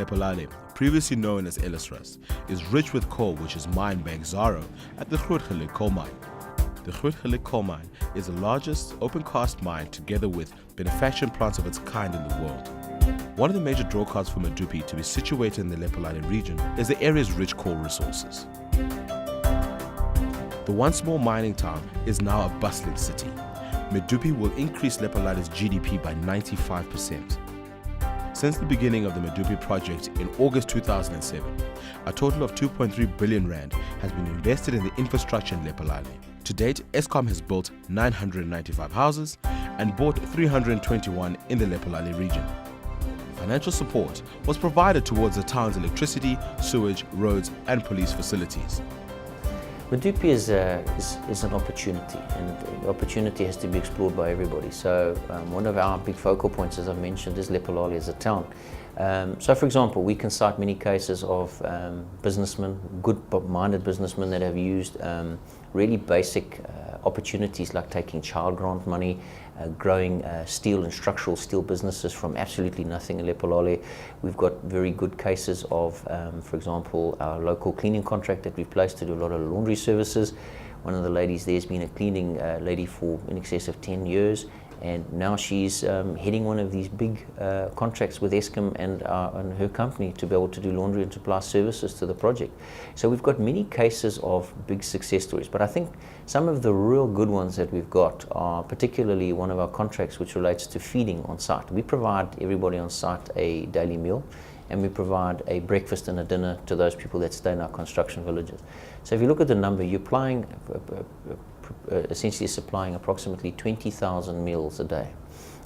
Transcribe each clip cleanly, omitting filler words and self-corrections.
Lephalale, previously known as Ellisras, is rich with coal which is mined by Exxaro at the Grootgeluk coal mine. The Grootgeluk coal mine is the largest open-cast mine together with manufacturing plants of its kind in the world. One of the major draw cards for Medupi to be situated in the Lephalale region is the area's rich coal resources. The once small mining town is now a bustling city. Medupi will increase Lephalale's GDP by 95%. Since the beginning of the Medupi project in August 2007, a total of 2.3 billion rand has been invested in the infrastructure in Lephalale. To date, Eskom has built 995 houses and bought 321 in the Lephalale region. Financial support was provided towards the town's electricity, sewage, roads and police facilities. Medupi is an opportunity, and the opportunity has to be explored by everybody. So one of our big focal points, as I've mentioned, is Lephalale as a town. So for example, we can cite many cases of businessmen, good-minded businessmen that have used really basic opportunities like taking child grant money, growing steel and structural steel businesses from absolutely nothing in Lephalale. We've got very good cases of, for example, our local cleaning contract that we've placed to do a lot of laundry services. One of the ladies there has been a cleaning lady for in excess of 10 years, and now she's heading one of these big contracts with Eskom and her company to be able to do laundry and supply services to the project. So we've got many cases of big success stories, but I think some of the real good ones that we've got are particularly one of our contracts which relates to feeding on site. We provide everybody on site a daily meal, and we provide a breakfast and a dinner to those people that stay in our construction villages. So if you look at the number, you're applying essentially supplying approximately 20,000 meals a day.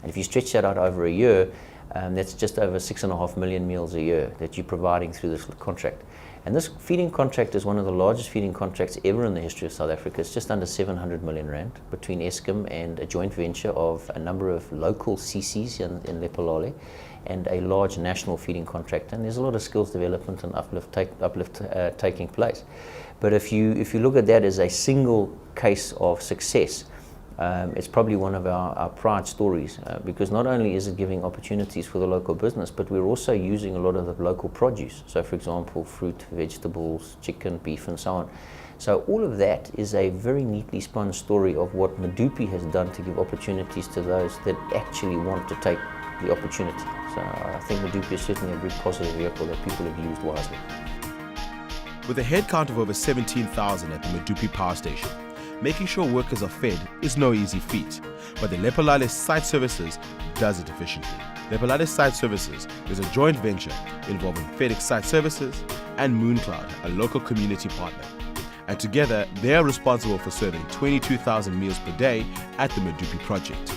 And if you stretch that out over a year, that's just over 6.5 million meals a year that you're providing through this contract. And this feeding contract is one of the largest feeding contracts ever in the history of South Africa. It's just under 700 million rand between Eskom and a joint venture of a number of local CCs in Lephalale and a large national feeding contract. And there's a lot of skills development and uplift taking place. But if you look at that as a single case of success, it's probably one of our pride stories, because not only is it giving opportunities for the local business, but we're also using a lot of the local produce. So for example, fruit, vegetables, chicken, beef and so on. So all of that is a very neatly spun story of what Medupi has done to give opportunities to those that actually want to take the opportunity. So I think Medupi is certainly a very positive vehicle that people have used wisely. With a head count of over 17,000 at the Medupi power station, making sure workers are fed is no easy feat, but the Lephalale Site Services does it efficiently. Lephalale Site Services is a joint venture involving FedEx Site Services and Mooncloud, a local community partner. And together, they are responsible for serving 22,000 meals per day at the Medupi project.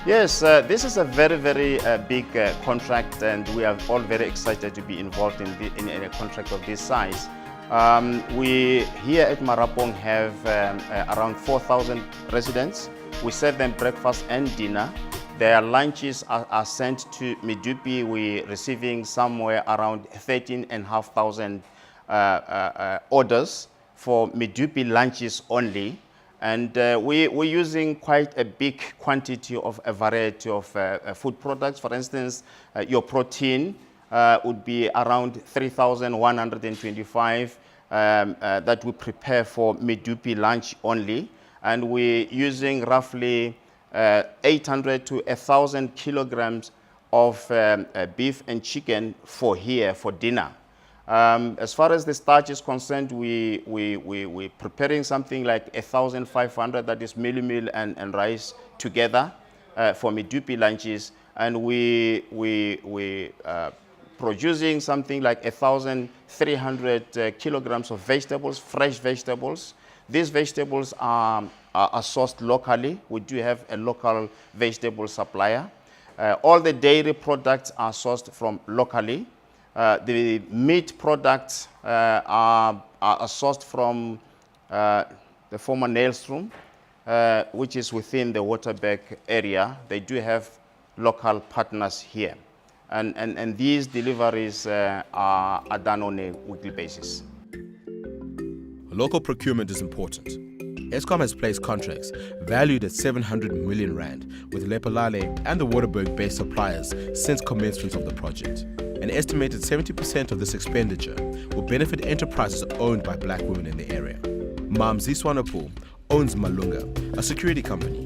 Yes, this is a very, very big contract, and we are all very excited to be involved in a contract of this size. We here at Marapong have around 4,000 residents. We serve them breakfast and dinner. Their lunches are sent to Medupi. We're receiving somewhere around 13,500 orders for Medupi lunches only. And we're using quite a big quantity of a variety of food products. For instance, your protein would be around 3,125 that we prepare for Medupi lunch only. And we're using roughly 800 to 1,000 kilograms of beef and chicken for dinner. As far as the starch is concerned, we're preparing something like 1,500, that is meal and rice together for Medupi lunches, and we producing something like 1,300 kilograms of vegetables, fresh vegetables. These vegetables are sourced locally. We do have a local vegetable supplier. All the dairy products are sourced from locally. The meat products are sourced from the former Nailstroom, which is within the Waterberg area. They do have local partners here. And these deliveries are done on a weekly basis. Local procurement is important. Eskom has placed contracts valued at 700 million rand with Lephalale and the Waterberg-based suppliers since commencement of the project. An estimated 70% of this expenditure will benefit enterprises owned by black women in the area. Mamzi Swanapoel owns Malunga, a security company.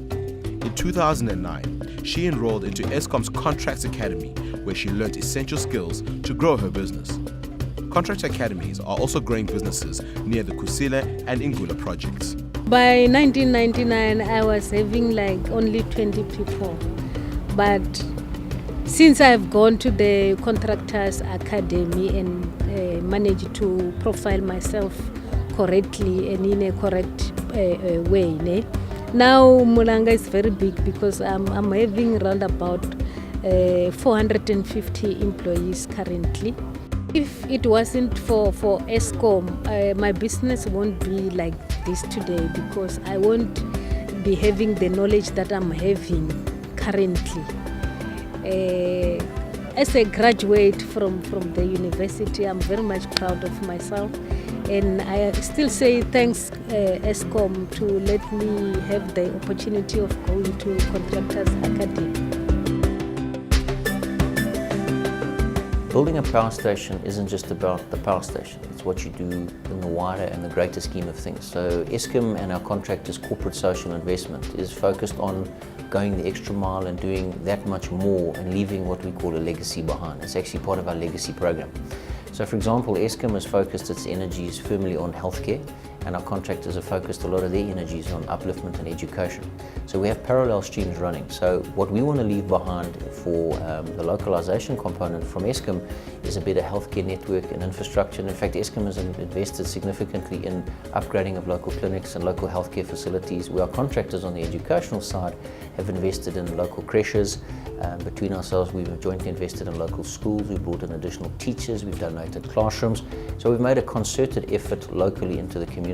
In 2009, she enrolled into Eskom's Contracts Academy, where she learned essential skills to grow her business. Contract academies are also growing businesses near the Kusile and Ingula projects. By 1999, I was having like only 20 people. But since I've gone to the Contractors Academy and managed to profile myself correctly and in a correct way, now Mulanga is very big because I'm having around about 450 employees currently. If it wasn't for Eskom, my business won't be like this today because I won't be having the knowledge that I'm having currently. As a graduate from the university, I'm very much proud of myself, and I still say thanks Eskom to let me have the opportunity of going to Contractors Academy. Building a power station isn't just about the power station, it's what you do in the wider and the greater scheme of things. So Eskom and our contractors' corporate social investment is focused on going the extra mile and doing that much more and leaving what we call a legacy behind. It's actually part of our legacy program. So for example, Eskom has focused its energies firmly on healthcare, and our contractors have focused a lot of their energies on upliftment and education. So we have parallel streams running. So what we want to leave behind for the localization component from Eskom is a better healthcare network and infrastructure. And in fact, Eskom has invested significantly in upgrading of local clinics and local healthcare facilities, where our contractors on the educational side have invested in local creches. Between ourselves, we've jointly invested in local schools, we've brought in additional teachers, we've donated classrooms. So we've made a concerted effort locally into the community.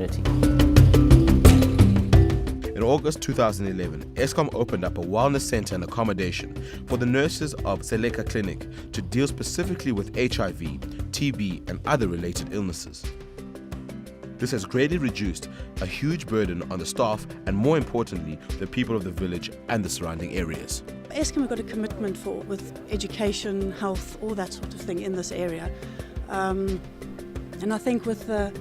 In August 2011, Eskom opened up a wellness center and accommodation for the nurses of Seleka Clinic to deal specifically with HIV, TB, and other related illnesses. This has greatly reduced a huge burden on the staff and, more importantly, the people of the village and the surrounding areas. Eskom have got a commitment with education, health, all that sort of thing in this area. And I think with the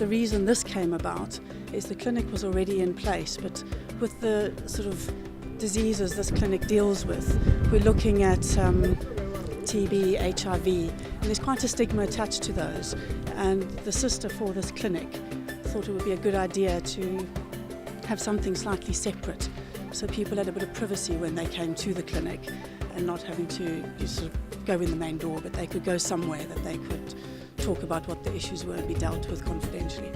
reason this came about is the clinic was already in place, but with the sort of diseases this clinic deals with, we're looking at TB, HIV, and there's quite a stigma attached to those. And the sister for this clinic thought it would be a good idea to have something slightly separate, so people had a bit of privacy when they came to the clinic and not having to sort of go in the main door, but they could go somewhere that they could talk about what the issues were and be dealt with confidentially.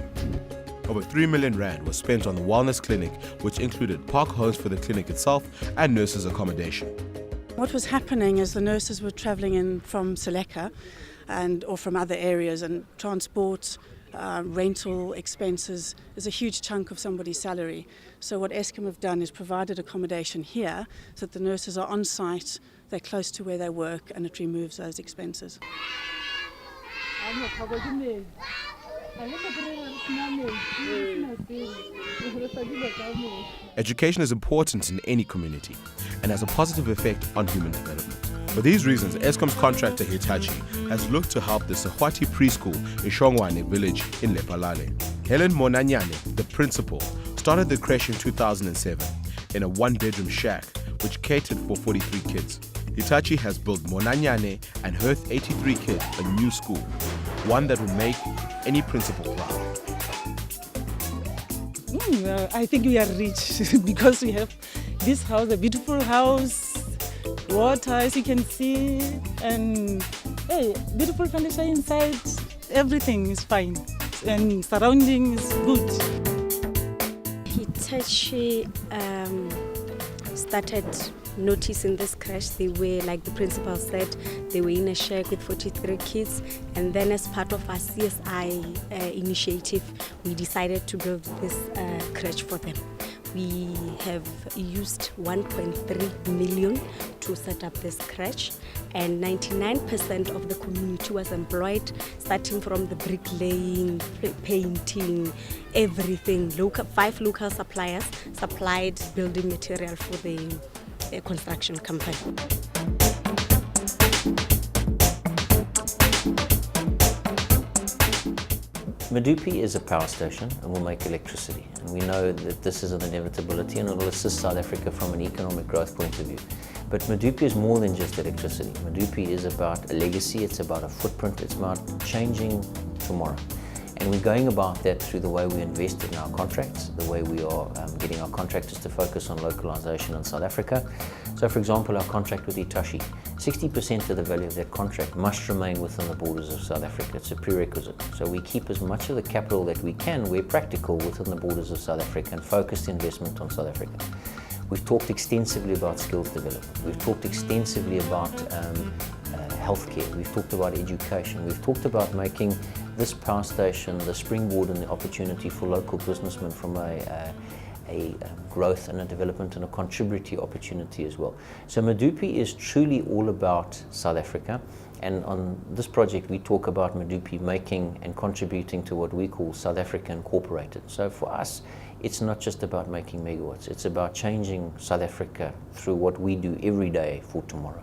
Over 3 million rand was spent on the wellness clinic, which included park homes for the clinic itself and nurses' accommodation. What was happening is the nurses were travelling in from Seleka or from other areas, and transport, rental expenses is a huge chunk of somebody's salary. So what Eskom have done is provided accommodation here so that the nurses are on site, they're close to where they work, and it removes those expenses. Education is important in any community and has a positive effect on human development. For these reasons, Eskom's contractor Hitachi has looked to help the Sehwati preschool in Shongwane village in Lephalale. Helen Monanyane, the principal, started the creche in 2007 in a one-bedroom shack which catered for 43 kids. Hitachi has built Monanyane and her 83 kids a new school, one that will make any principal proud. I think we are rich because we have this house, a beautiful house, water as you can see, and beautiful furniture inside. Everything is fine and surrounding is good. Hitachi started noticing this crash. They were, like the principal said, they were in a shack with 43 kids, and then as part of our CSI initiative, we decided to build this crèche for them. We have used 1.3 million to set up this crèche, and 99% of the community was employed, starting from the bricklaying, painting, everything. 5 local suppliers supplied building material for the construction company. Medupi is a power station and will make electricity. And we know that this is an inevitability and it will assist South Africa from an economic growth point of view. But Medupi is more than just electricity. Medupi is about a legacy, it's about a footprint, it's about changing tomorrow. And we're going about that through the way we invest in our contracts, the way we are getting our contractors to focus on localization in South Africa. So for example, our contract with Hitachi, 60% of the value of that contract must remain within the borders of South Africa. It's a prerequisite. So we keep as much of the capital that we can, where practical, within the borders of South Africa and focused investment on South Africa. We've talked extensively about skills development. We've talked extensively about healthcare. We've talked about education. We've talked about making this power station the springboard and the opportunity for local businessmen from a growth and a development and a contributory opportunity as well. So Medupi is truly all about South Africa, and on this project we talk about Medupi making and contributing to what we call South Africa Incorporated. So for us, it's not just about making megawatts, it's about changing South Africa through what we do every day for tomorrow.